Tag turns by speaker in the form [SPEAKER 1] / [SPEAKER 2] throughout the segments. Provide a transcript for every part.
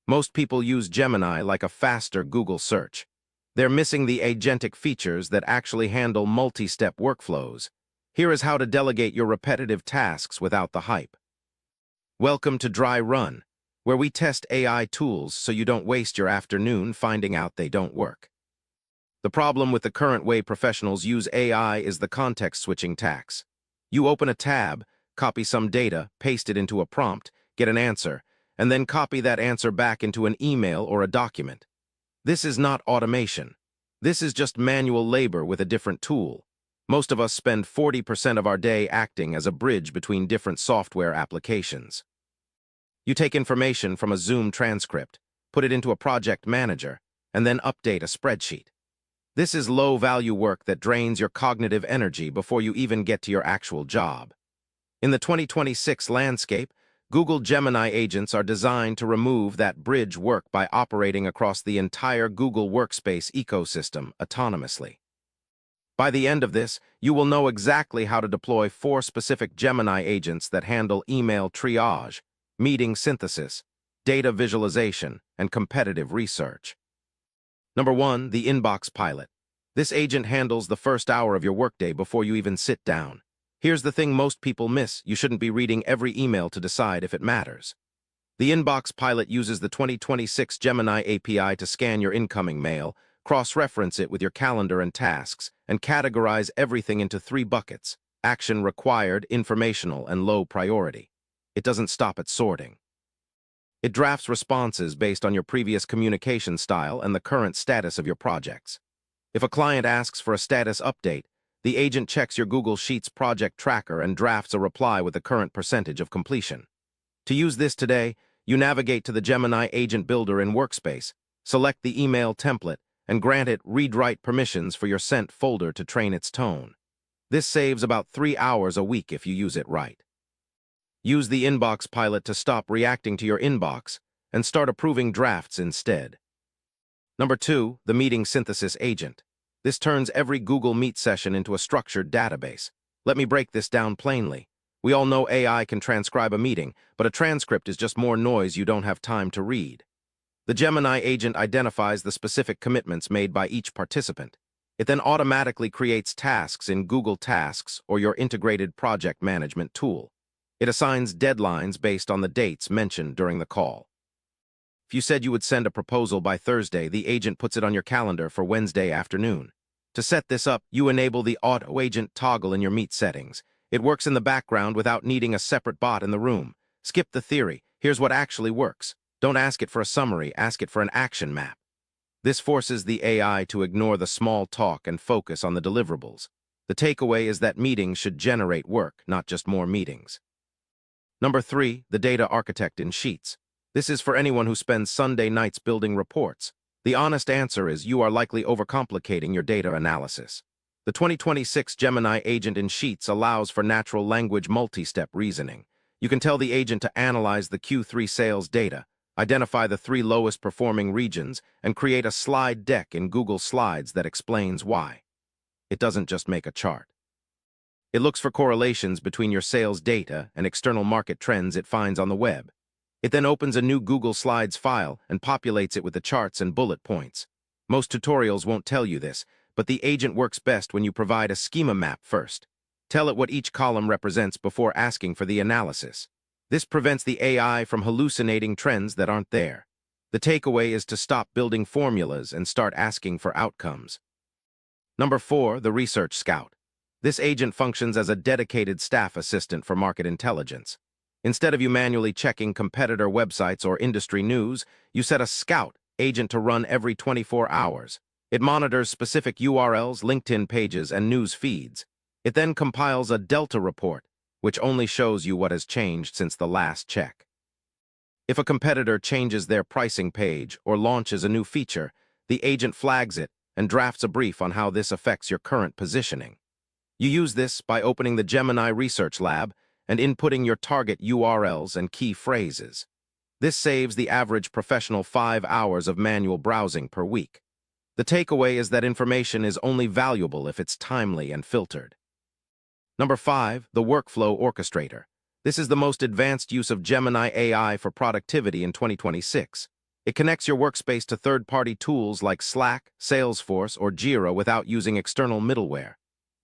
[SPEAKER 1] Most people use Gemini like a faster Google search. They're missing the agentic features that actually handle multi-step workflows. Here is how to delegate your repetitive tasks without the hype. Welcome to Dry Run, where we test AI tools so you don't waste your afternoon finding out they don't work. The problem with the current way professionals use AI is the context-switching tax. You open a tab, copy some data, paste it into a prompt, get an answer, and then copy that answer back into an email or a document. This is not automation. This is just manual labor with a different tool. Most of us spend 40% of our day acting as a bridge between different software applications. You take information from a Zoom transcript, put it into a project manager, and then update a spreadsheet. This is low-value work that drains your cognitive energy before you even get to your actual job. In the 2026 landscape, Google Gemini agents are designed to remove that bridge work by operating across the entire Google Workspace ecosystem autonomously. By the end of this, you will know exactly how to deploy 4 specific Gemini agents that handle email triage, meeting synthesis, data visualization, and competitive research. Number 1, the Inbox Pilot. This agent handles the first hour of your workday before you even sit down. Here's the thing most people miss: you shouldn't be reading every email to decide if it matters. The Inbox Pilot uses the 2026 Gemini API to scan your incoming mail, cross-reference it with your calendar and tasks, and categorize everything into 3 buckets: action required, informational, and low priority. It doesn't stop at sorting. It drafts responses based on your previous communication style and the current status of your projects. If a client asks for a status update, the agent checks your Google Sheets project tracker and drafts a reply with the current percentage of completion. To use this today, you navigate to the Gemini Agent Builder in Workspace, select the email template, and grant it read-write permissions for your sent folder to train its tone. This saves about 3 hours a week if you use it right. Use the Inbox Pilot to stop reacting to your inbox and start approving drafts instead. Number 2, the Meeting Synthesis Agent. This turns every Google Meet session into a structured database. Let me break this down plainly. We all know AI can transcribe a meeting, but a transcript is just more noise you don't have time to read. The Gemini agent identifies the specific commitments made by each participant. It then automatically creates tasks in Google Tasks or your integrated project management tool. It assigns deadlines based on the dates mentioned during the call. If you said you would send a proposal by Thursday, the agent puts it on your calendar for Wednesday afternoon. To set this up, you enable the Auto Agent toggle in your Meet settings. It works in the background without needing a separate bot in the room. Skip the theory. Here's what actually works. Don't ask it for a summary, ask it for an action map. This forces the AI to ignore the small talk and focus on the deliverables. The takeaway is that meetings should generate work, not just more meetings. Number 3, the Data Architect in Sheets. This is for anyone who spends Sunday nights building reports. The honest answer is you are likely overcomplicating your data analysis. The 2026 Gemini agent in Sheets allows for natural language multi-step reasoning. You can tell the agent to analyze the Q3 sales data, identify the 3 lowest performing regions, and create a slide deck in Google Slides that explains why. It doesn't just make a chart. It looks for correlations between your sales data and external market trends it finds on the web. It then opens a new Google Slides file and populates it with the charts and bullet points. Most tutorials won't tell you this, but the agent works best when you provide a schema map first. Tell it what each column represents before asking for the analysis. This prevents the AI from hallucinating trends that aren't there. The takeaway is to stop building formulas and start asking for outcomes. Number 4, the Research Scout. This agent functions as a dedicated staff assistant for market intelligence. Instead of you manually checking competitor websites or industry news, you set a Scout agent to run every 24 hours. It monitors specific URLs, LinkedIn pages, and news feeds. It then compiles a Delta report, which only shows you what has changed since the last check. If a competitor changes their pricing page or launches a new feature, the agent flags it and drafts a brief on how this affects your current positioning. You use this by opening the Gemini Research Lab and inputting your target URLs and key phrases. This saves the average professional 5 hours of manual browsing per week. The takeaway is that information is only valuable if it's timely and filtered. Number 5, the Workflow Orchestrator. This is the most advanced use of Gemini AI for productivity in 2026. It connects your workspace to third-party tools like Slack, Salesforce, or Jira without using external middleware.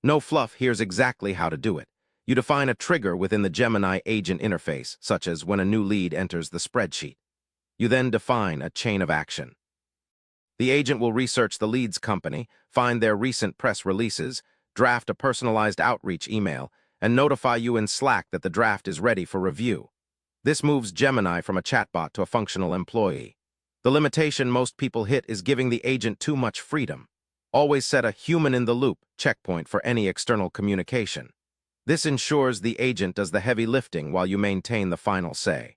[SPEAKER 1] No fluff, here's exactly how to do it. You define a trigger within the Gemini agent interface, such as when a new lead enters the spreadsheet. You then define a chain of action. The agent will research the lead's company, find their recent press releases, draft a personalized outreach email, and notify you in Slack that the draft is ready for review. This moves Gemini from a chatbot to a functional employee. The limitation most people hit is giving the agent too much freedom. Always set a human-in-the-loop checkpoint for any external communication. This ensures the agent does the heavy lifting while you maintain the final say.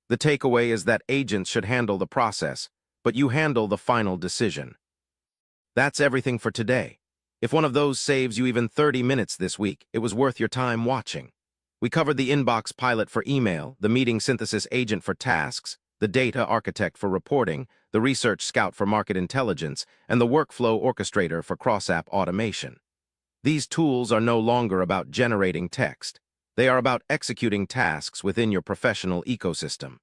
[SPEAKER 1] The takeaway is that agents should handle the process, but you handle the final decision. That's everything for today. If one of those saves you even 30 minutes this week, it was worth your time watching. We covered the inbox pilot for email, the meeting synthesis agent for tasks, the data architect for reporting, the research scout for market intelligence, and the workflow orchestrator for cross-app automation. These tools are no longer about generating text. They are about executing tasks within your professional ecosystem.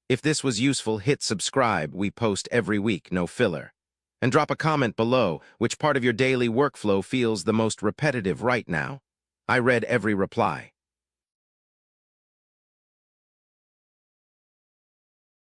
[SPEAKER 1] If this was useful, hit subscribe. We post every week, no filler. And drop a comment below which part of your daily workflow feels the most repetitive right now. I read every reply.